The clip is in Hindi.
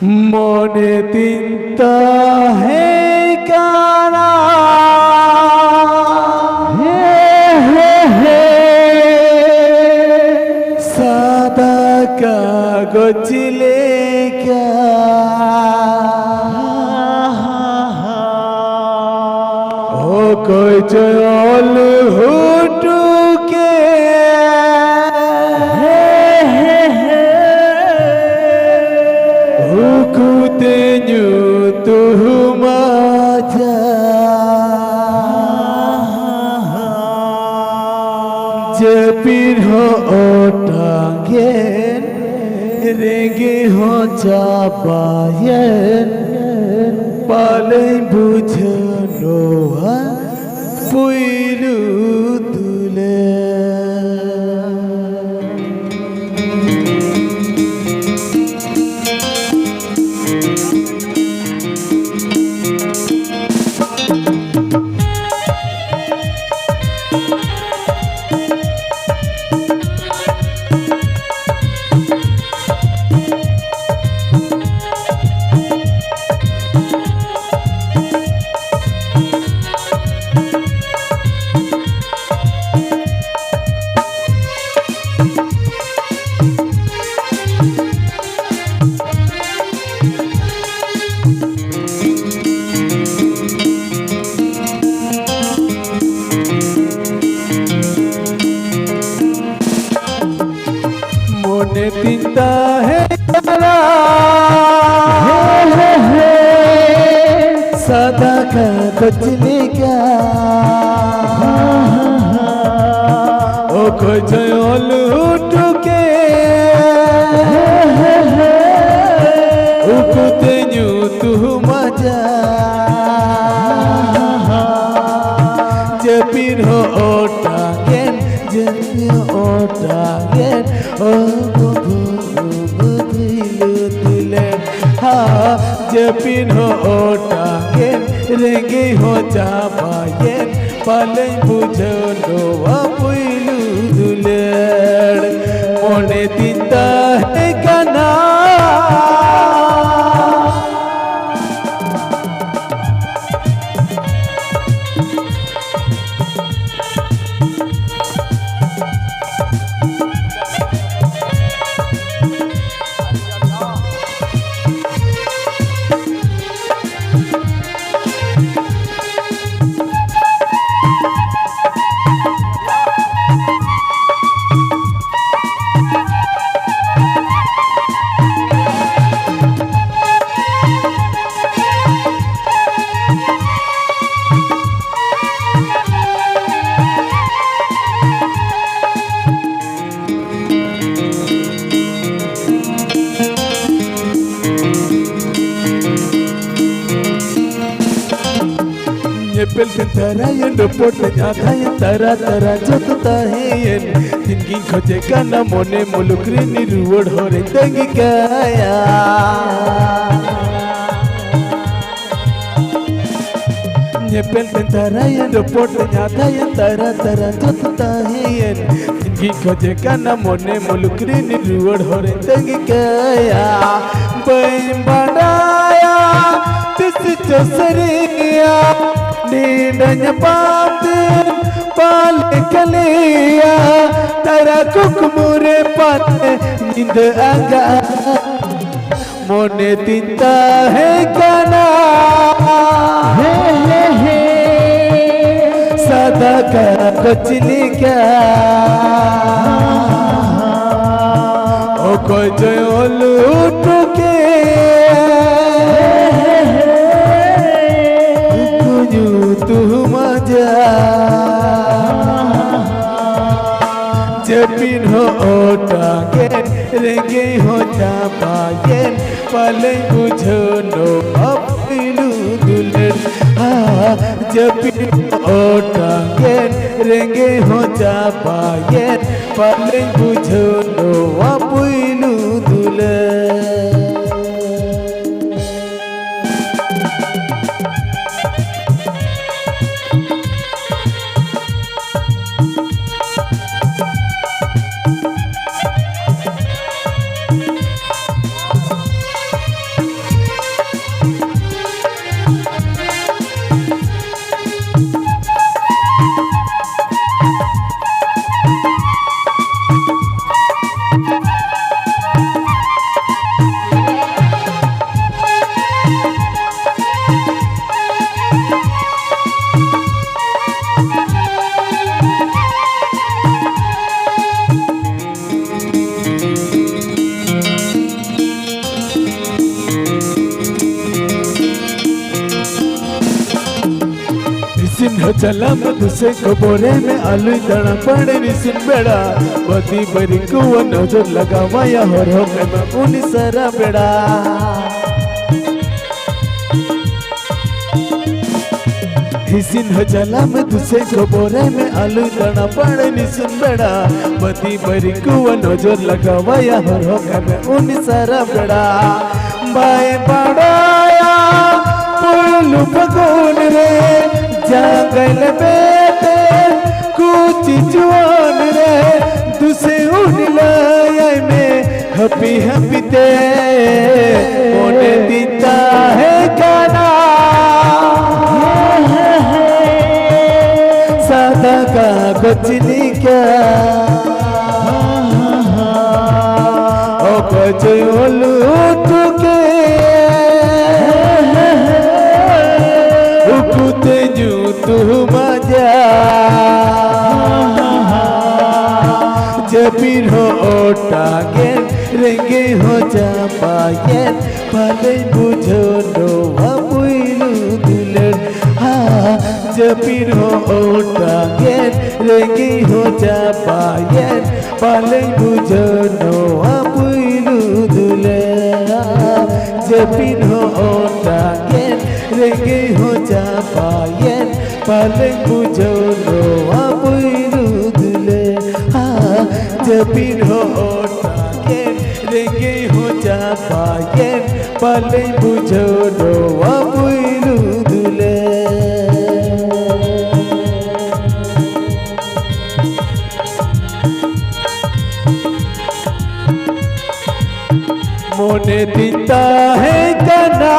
মনে চিন্তা হে কানা হে হে হে সাদা কাগজ লেখা ও কই জল হুটুকে जपीर हो टांगेन रेंगे हो चापायन पाले बुझनो पुइलू तुले मने चिंता है सदा का बचलेगा ओ कोई जल उठके उकुते न्यू तू मजा जपीर हो ओटागेन जपीर ओटागेन ओ जपीन हो ओटागेन रेंगे हो चापायन पाले बुझनो पुइलू दुलेड़ मने चिंता है काना Pel tentarayan report nyatayan tara jotayan tinggi khoje kana mone mulukri ni ruwad hore tangi kaya Pel tentarayan report nyatayan tara jotayan tinggi khoje kana mone mulukri ni ruwad hore tangi kaya bain badaya tis chosriya नींदन पाते पाले कलिया तारा कुकमुरे पाते नींद आगा मोने चिंता है काना हे सदा का बचली क्या ओ कोई जल उठके तू मजा जपीन हो ओटागेन रेंगे हो चापायन पाले बुझनो पुइलू दुलेड़ जपीन हो ओटागेन रेंगे हो चापायन पाले बुझनो पुइलू दुलेड़ चलम तुसे खबरे में आलू दाना पड़े निसिन बेड़ा बदी बरी को नजर लगावा या हर हो में उन सारा बेड़ा हिसिन चलम तुसे खबरे में आलू दाना पड़े निसिन बेड़ा बदी बरी को नजर लगावा या हर हो में उन सारा बेड़ा बाए पड़ाया पुलु पगोन रे जागल बेटे कुछ जुआन रे तुसे उड़लाया में हपी हपी ते मोने दीता है गाना सादा का कुछ नहीं क्या ओ कुछ ओलू तुके तू मजा जबीर हो ओटागे रेंगे हो जा पाए भले बुझो नो अपुइलू दुलर हाँ जबीर हो ओटागे रेंगे हो जा पाए भले बुझो नो अपुइलू दुलर जबीर हो ओटागे रेंगे हो जा पाए पाले बुझो लो अपुइलू दुले हाँ जबीर हो ओटागे रेंगे हो जा पाए पाले बुझो लो अपुइलू दुले मोने दीता है गाना